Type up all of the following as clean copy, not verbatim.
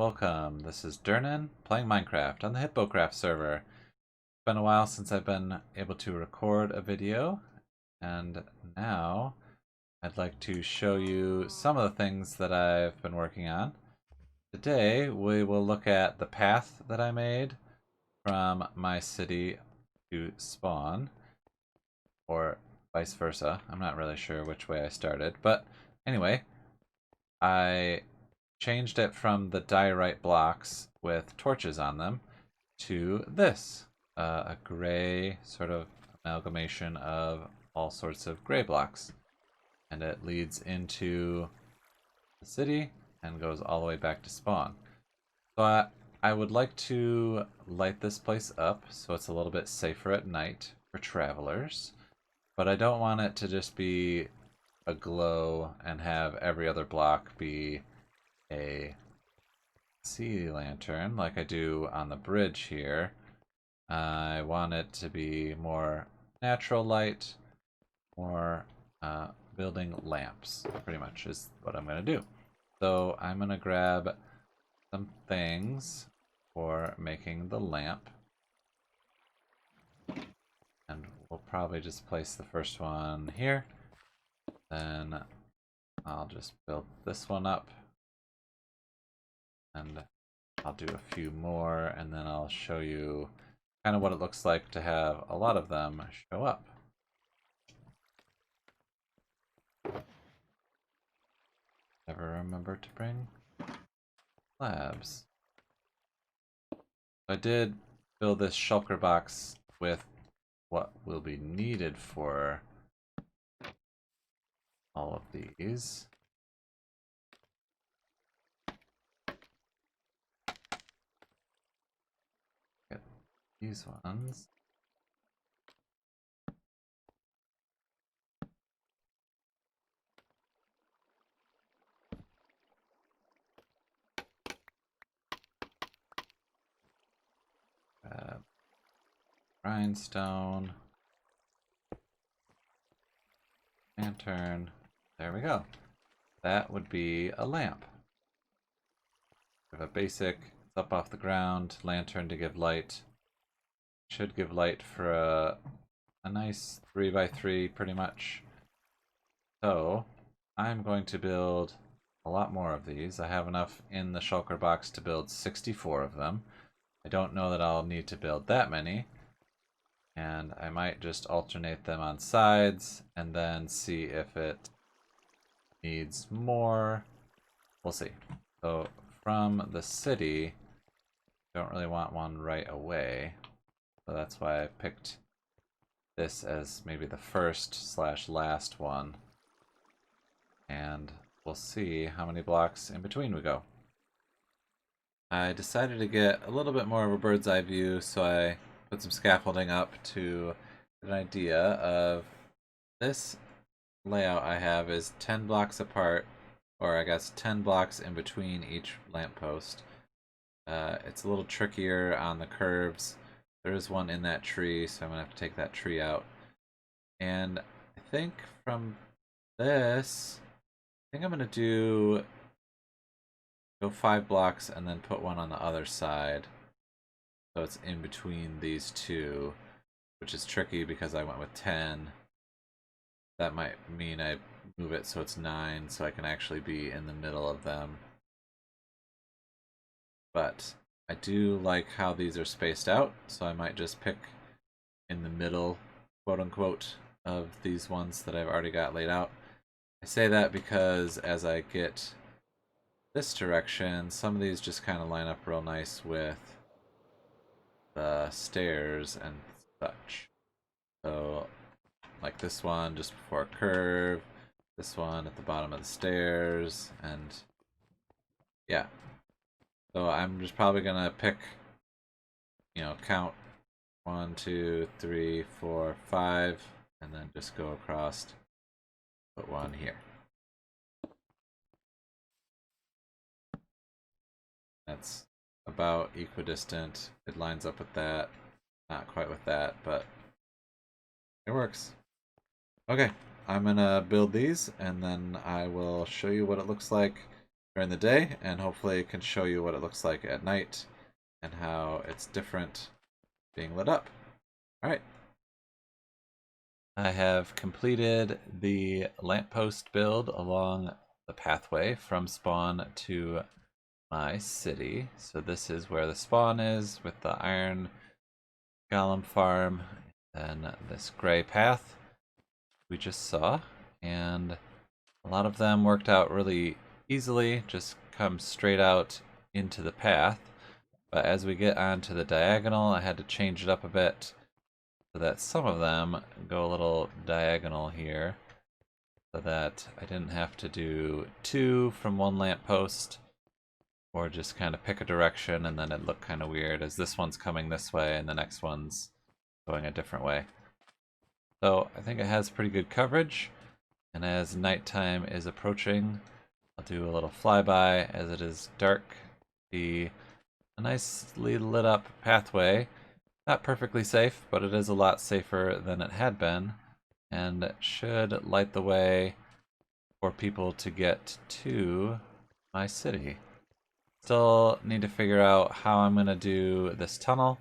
welcome. This is Dirnan playing Minecraft on the Hippocraft server. It's been a while since I've been able to record a video, and now I'd like to show you some of the things that I've been working on. Today we will look at the path that I made from my city to spawn, or vice versa. I'm not really sure which way I started, but anyway, I changed it from the diorite blocks with torches on them to this, a gray sort of amalgamation of all sorts of gray blocks. And it leads into the city and goes all the way back to spawn. So I would like to light this place up so it's a little bit safer at night for travelers. But I don't want it to just be a glow and have every other block be a sea lantern like I do on the bridge here. I want it to be more natural light, more building lamps, pretty much is what I'm going to do. So I'm going to grab some things for making the lamp. And we'll probably just place the first one here. Then I'll just build this one up. And I'll do a few more, and then I'll show you kind of what it looks like to have a lot of them show up. Never remember to bring slabs. I did build this shulker box with what will be needed for all of these. Get these ones. Grindstone. Lantern. There we go. That would be a lamp. We have a basic, it's up off the ground, lantern to give light. Should give light for a nice 3x3 pretty much. So I'm going to build a lot more of these. I have enough in the shulker box to build 64 of them. I don't know that I'll need to build that many. And I might just alternate them on sides and then see if it needs more. We'll see. So from the city, don't really want one right away. So that's why I picked this as maybe the first / last one. And we'll see how many blocks in between we go. I decided to get a little bit more of a bird's eye view, so I put some scaffolding up to get an idea of this layout I have is 10 blocks apart, or I guess 10 blocks in between each lamppost. It's a little trickier on the curves. There is one in that tree, so I'm going to have to take that tree out. And I think from this, I think I'm going to go 5 blocks and then put one on the other side. So it's in between these two, which is tricky because I went with 10. That might mean I move it so it's 9, so I can actually be in the middle of them. But I do like how these are spaced out, so I might just pick in the middle, quote unquote, of these ones that I've already got laid out. I say that because as I get this direction, some of these just kind of line up real nice with the stairs and such. So like this one just before a curve, this one at the bottom of the stairs, and yeah. So I'm just probably gonna pick, count 1, 2, 3, 4, 5, and then just go across, put one here. That's about equidistant. It lines up with that. Not quite with that, but it works. Okay, I'm gonna build these and then I will show you what it looks like during the day, and hopefully can show you what it looks like at night and how it's different being lit up. Alright. I have completed the lamppost build along the pathway from spawn to my city. So this is where the spawn is with the iron golem farm and this gray path we just saw. And a lot of them worked out really easily, just come straight out into the path. But as we get onto the diagonal, I had to change it up a bit so that some of them go a little diagonal here, so that I didn't have to do 2 from one lamppost, or just kind of pick a direction and then it looked kind of weird as this one's coming this way and the next one's going a different way. So I think it has pretty good coverage, and as nighttime is approaching, I'll do a little flyby as it is dark. A nicely lit up pathway. Not perfectly safe, but it is a lot safer than it had been, and should light the way for people to get to my city. Still need to figure out how I'm going to do this tunnel.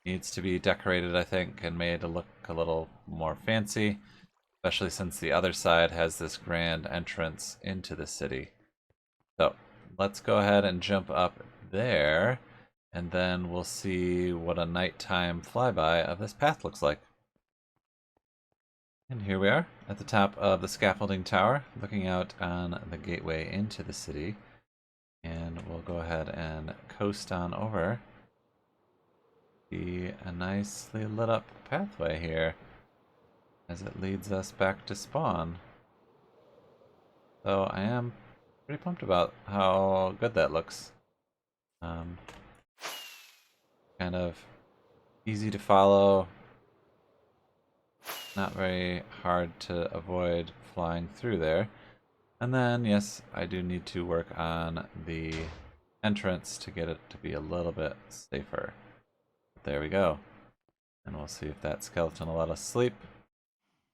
Needs to be decorated, I think, and made to look a little more fancy, especially since the other side has this grand entrance into the city. So let's go ahead and jump up there, and then we'll see what a nighttime flyby of this path looks like. And here we are at the top of the scaffolding tower, looking out on the gateway into the city. And we'll go ahead and coast on over. See a nicely lit up pathway here as it leads us back to spawn. So I am pretty pumped about how good that looks. Kind of easy to follow, not very hard to avoid flying through there. And then, yes, I do need to work on the entrance to get it to be a little bit safer. But there we go. And we'll see if that skeleton will let us sleep.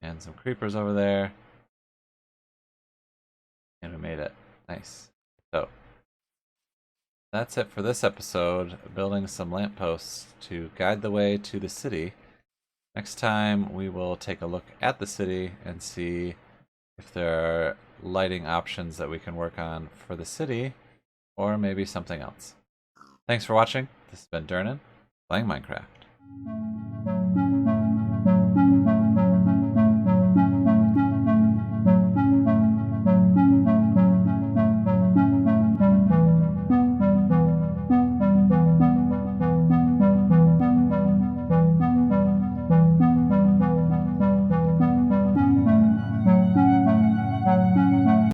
And some creepers over there. And we made it. Nice. So, that's it for this episode, building some lampposts to guide the way to the city. Next time we will take a look at the city and see if there are lighting options that we can work on for the city, or maybe something else. Thanks for watching. This has been Dirnan, playing Minecraft.